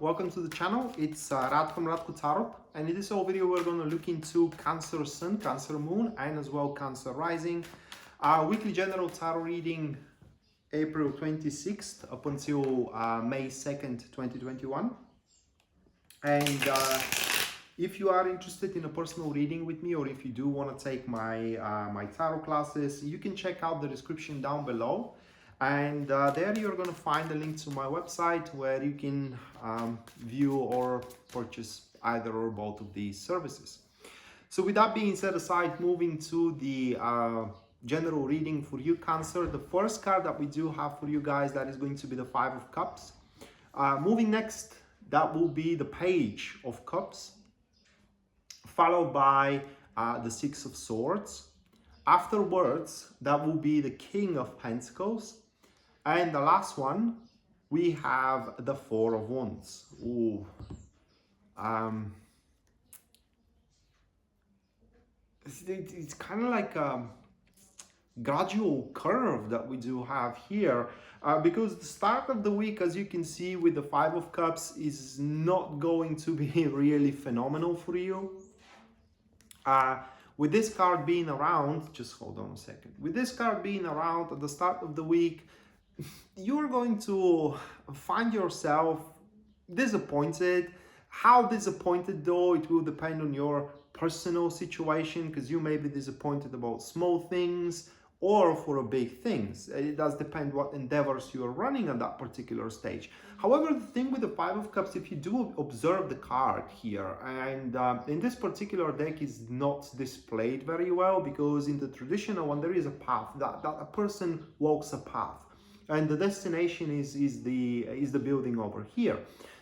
welcome to the channel. It's Radko from Radko Tarot, and in this whole video we're going to look into Cancer Sun, Cancer Moon, and as well Cancer Rising. Weekly general tarot reading April 26th up until May 2nd, 2021. And if you are interested in a personal reading with me, or if you do want to take my my tarot classes, you can check out the description down below. And there you're going to find a link to my website where you can view or purchase either or both of these services. So with that being said aside, moving to the general reading for you, Cancer, the first card that we do have for you guys, that is going to be the Five of Cups. Moving next, that will be the Page of Cups, followed by the Six of Swords. Afterwards, that will be the King of Pentacles. And the last one, we have the Four of Wands. Ooh. It's kind of like a gradual curve that we do have here, because the start of the week, as you can see with the Five of Cups, is not going to be really phenomenal for you. With this card being around, just hold on a second. With this card being around at the start of the week, you're going to find yourself disappointed. How disappointed though, it will depend on your personal situation, because you may be disappointed about small things or for big things. It does depend what endeavors you are running at that particular stage. However, the thing with the Five of Cups, if you do observe the card here, and in this particular deck is not displayed very well, because in the traditional one there is a path, that a person walks a path, and the destination is the building over here.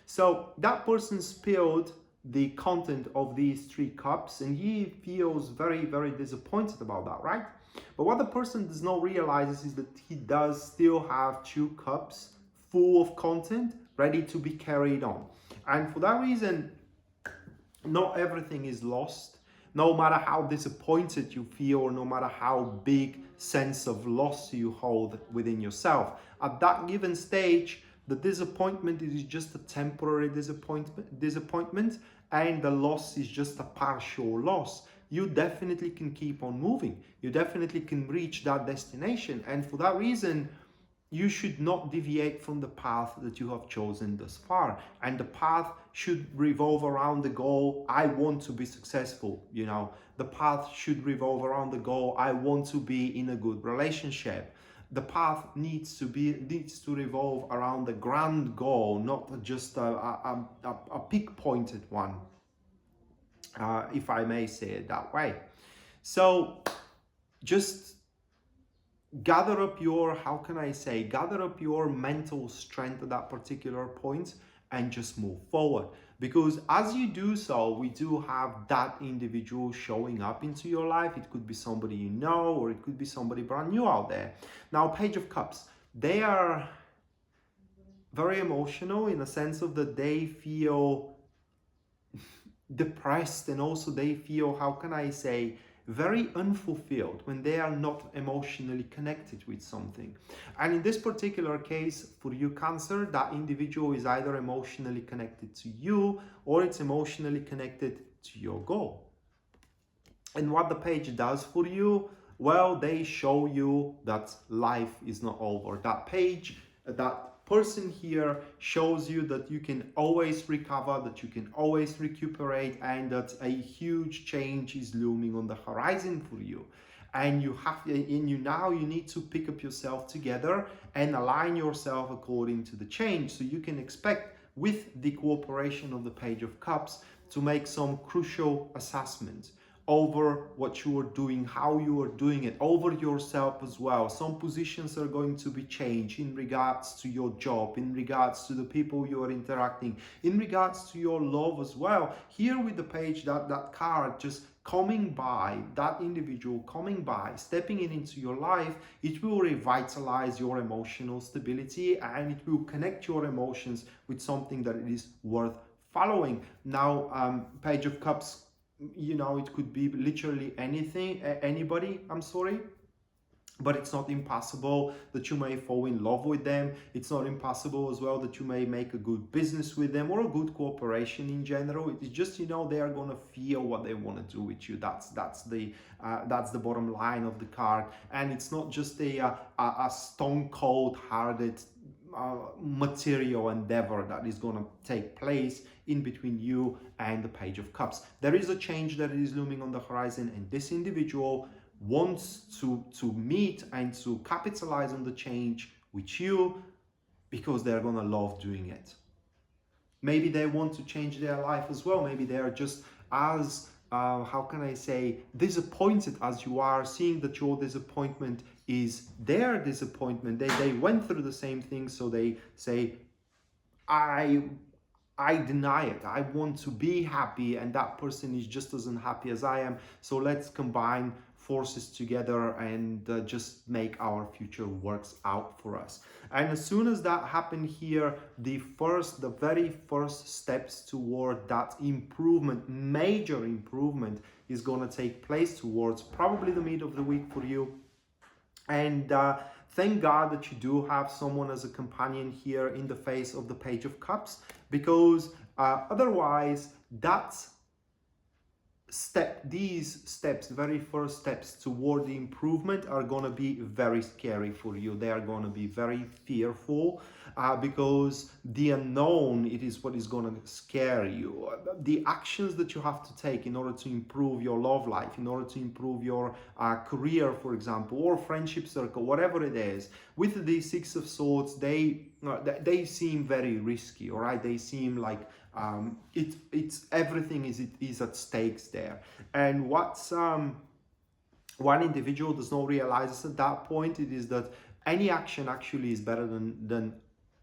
So that person spilled the content of these three cups, and he feels very, very disappointed about that, right? But what the person does not realize is that he does still have two cups full of content ready to be carried on. And for that reason, not everything is lost. No matter how disappointed you feel, or no matter how big sense of loss you hold within yourself, at that given stage, the disappointment is just a temporary disappointment, and the loss is just a partial loss. You definitely can keep on moving. You definitely can reach that destination. And for that reason, you should not deviate from the path that you have chosen thus far. And the path should revolve around the goal, I want to be successful, you know. The path should revolve around the goal, I want to be in a good relationship. The path needs to revolve around the grand goal, not just a pick-pointed one, if I may say it that way. So just gather up your, gather up your mental strength at that particular point and just move forward. Because as you do so, we do have that individual showing up into your life. It could be somebody you know, or it could be somebody brand new out there. Now, Page of Cups, they are very emotional in the sense of that they feel depressed, and also they feel, very unfulfilled when they are not emotionally connected with something. And in this particular case, for you, Cancer, that individual is either emotionally connected to you, or it's emotionally connected to your goal. And what the page does for you, well, they show you that life is not over. That page, that person here shows you that you can always recover, that you can always recuperate, and that a huge change is looming on the horizon for you. And you need to pick up yourself together and align yourself according to the change. So you can expect, with the cooperation of the Page of Cups, to make some crucial assessments over what you are doing, how you are doing it, over yourself as well. Some positions are going to be changed in regards to your job, in regards to the people you are interacting, in regards to your love as well. Here with the page, that card just coming by, that individual coming by, stepping into your life, it will revitalize your emotional stability, and it will connect your emotions with something that is worth following. Now, Page of Cups, you know, it could be literally anything, anybody, but it's not impossible that you may fall in love with them. It's not impossible as well that you may make a good business with them or a good cooperation in general. It's just, you know, they are going to feel what they want to do with you. That's the bottom line of the card. And it's not just a stone cold hearted material endeavor that is going to take place in between you and the Page of Cups. There is a change that is looming on the horizon, and this individual wants to meet and to capitalize on the change with you because they're gonna love doing it. Maybe they want to change their life as well. Maybe they are just as how can I say, disappointed as you are, seeing that your disappointment is their disappointment. They went through the same thing, so they say, I deny it. I want to be happy, and that person is just as unhappy as I am. So let's combine forces together and just make our future works out for us. And as soon as that happened here, the very first steps toward that improvement, major improvement, is going to take place towards probably the mid of the week for you. And thank God that you do have someone as a companion here in the face of the Page of Cups, because otherwise these steps, the very first steps toward the improvement, are going to be very scary for you. They are going to be very fearful because the unknown, it is what is going to scare you. The actions that you have to take in order to improve your love life, in order to improve your career, for example, or friendship circle, whatever it is, with the Six of Swords, they seem very risky, all right? They seem like it's everything is at stakes there. And what's one individual does not realize at that point, it is that any action actually is better than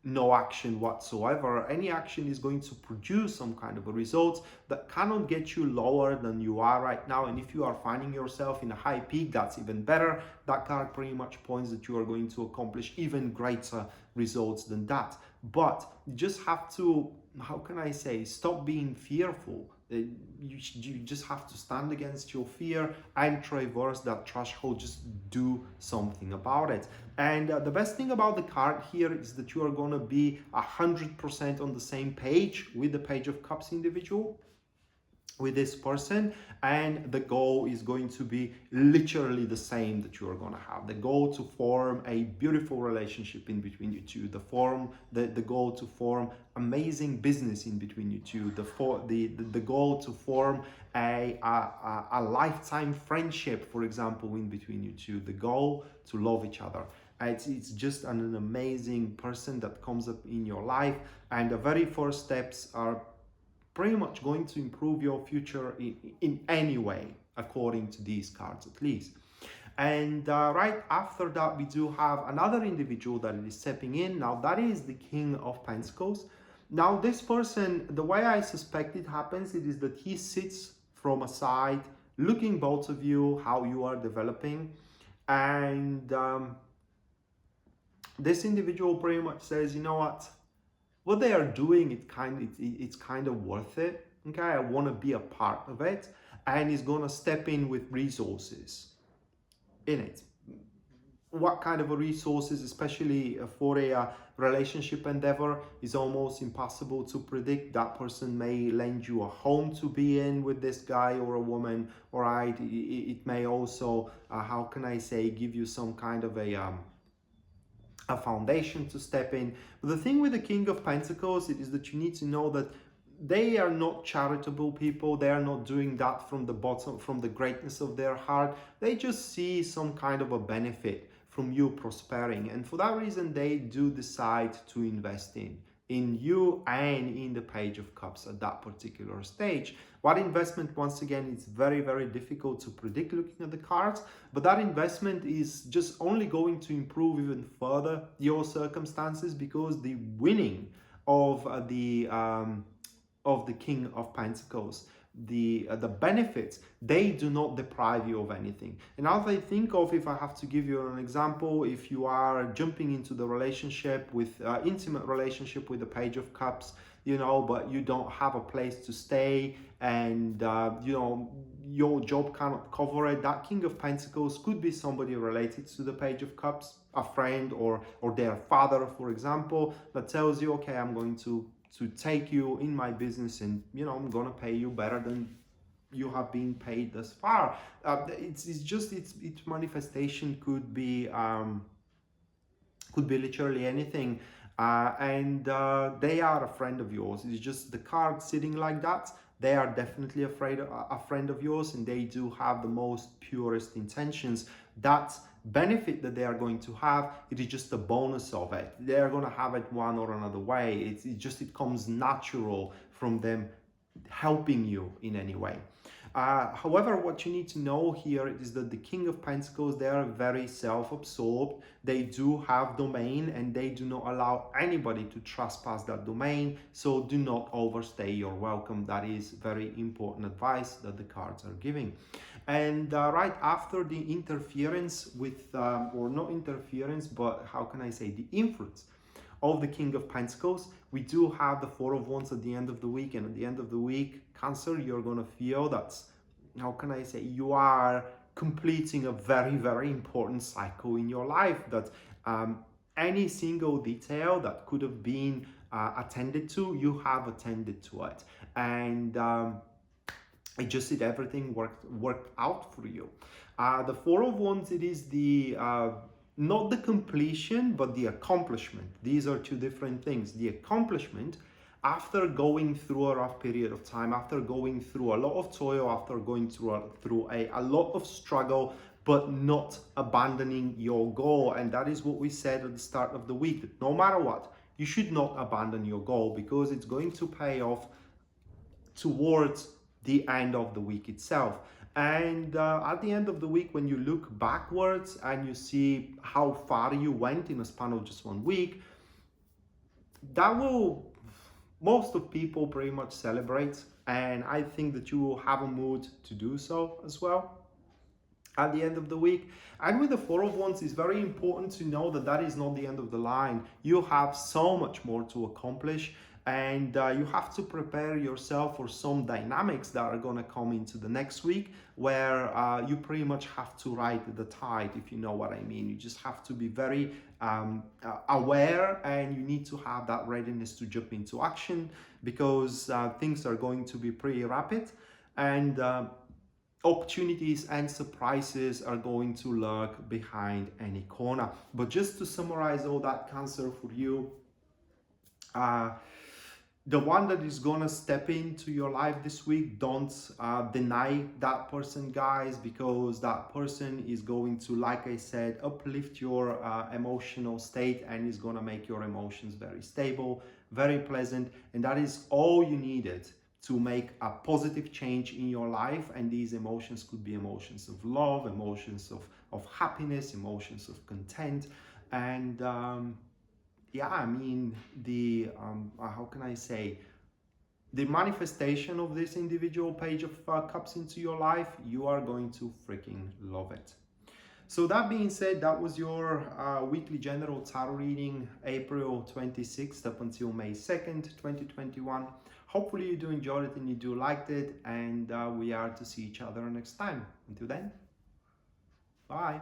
no action whatsoever. Any action is going to produce some kind of a result that cannot get you lower than you are right now. And if you are finding yourself in a high peak, that's even better. That card pretty much points that you are going to accomplish even greater results than that. But you just have to, how can I say, stop being fearful. You just have to stand against your fear and traverse that threshold. Just do something about it. And the best thing about the card here is that you are going to be 100% on the same page with the Page of Cups individual, with this person, and the goal is going to be literally the same that you are going to have. The goal to form a beautiful relationship in between you two, the goal to form amazing business in between you two, the goal to form a lifetime friendship, for example, in between you two, the goal to love each other. It's just an amazing person that comes up in your life, and the very first steps are pretty much going to improve your future in any way, according to these cards at least. And right after that, we do have another individual that is stepping in. Now that is the King of Pentacles. Now this person, the way I suspect it happens, it is that he sits from a side, looking both of you, how you are developing, and this individual pretty much says, you know what they are doing, it's kind of worth it. Okay, I want to be a part of it, and he's going to step in with resources in it. What kind of a resources, especially for a relationship endeavor, is almost impossible to predict. That person may lend you a home to be in with this guy or a woman, all right? It may also, how can I say, give you some kind of a foundation to step in. But the thing with the King of Pentacles is that you need to know that they are not charitable people. They are not doing that from the bottom, from the greatness of their heart. They just see some kind of a benefit from you prospering, and for that reason they do decide to invest in you and in the Page of Cups at that particular stage. What investment, once again, it's very, very difficult to predict looking at the cards, but that investment is just only going to improve even further your circumstances, because the winning of the King of Pentacles, the benefits, they do not deprive you of anything. And as I think of, if I have to give you an example, if you are jumping into the relationship with intimate relationship with the Page of Cups, you know, but you don't have a place to stay, and you know, your job cannot cover it, that King of Pentacles could be somebody related to the Page of Cups, a friend or their father, for example, that tells you, okay, I'm going to take you in my business, and you know, I'm gonna pay you better than you have been paid thus far. It's just its manifestation could be literally anything, and they are a friend of yours. It's just the card sitting like that. They are definitely a friend of yours, and they do have the most purest intentions. That benefit that they are going to have, it is just a bonus of it. They are going to have it one or another way. It comes natural from them helping you in any way. However, what you need to know here is that the King of Pentacles, they are very self-absorbed. They do have domain, and they do not allow anybody to trespass that domain. So do not overstay your welcome. That is very important advice that the cards are giving. And right after the interference with, or not interference, but how can I say, the influence of the King of Pentacles, we do have the Four of Wands at the end of the week. And at the end of the week, Cancer, you're going to feel that, how can I say, you are completing a very, very important cycle in your life, that any single detail that could have been attended to, you have attended to it. And it just did everything worked out for you. The Four of Wands, it is the not the completion, but the accomplishment. These are two different things. The accomplishment, after going through a rough period of time, after going through a lot of toil, after going through a lot of struggle, but not abandoning your goal. And that is what we said at the start of the week, that no matter what, you should not abandon your goal, because it's going to pay off towards the end of the week itself. And at the end of the week, when you look backwards and you see how far you went in a span of just 1 week, that will, most of people pretty much celebrate. And I think that you will have a mood to do so as well at the end of the week. And with the Four of Wands, it's very important to know that that is not the end of the line. You have so much more to accomplish, and you have to prepare yourself for some dynamics that are going to come into the next week, where you pretty much have to ride the tide, if you know what I mean. You just have to be very aware, and you need to have that readiness to jump into action, because things are going to be pretty rapid, and opportunities and surprises are going to lurk behind any corner. But just to summarize all that, Cancer, for you, the one that is gonna step into your life this week, don't deny that person, guys, because that person is going to, like I said, uplift your emotional state, and is gonna make your emotions very stable, very pleasant. And that is all you needed to make a positive change in your life. And these emotions could be emotions of love, emotions of happiness, emotions of content. And yeah, I mean, the how can I say, the manifestation of this individual Page of Cups into your life, you are going to freaking love it. So that being said, that was your weekly general tarot reading, April 26th up until May 2nd, 2021. Hopefully you do enjoy it and you do liked it, and we are to see each other next time. Until then, bye.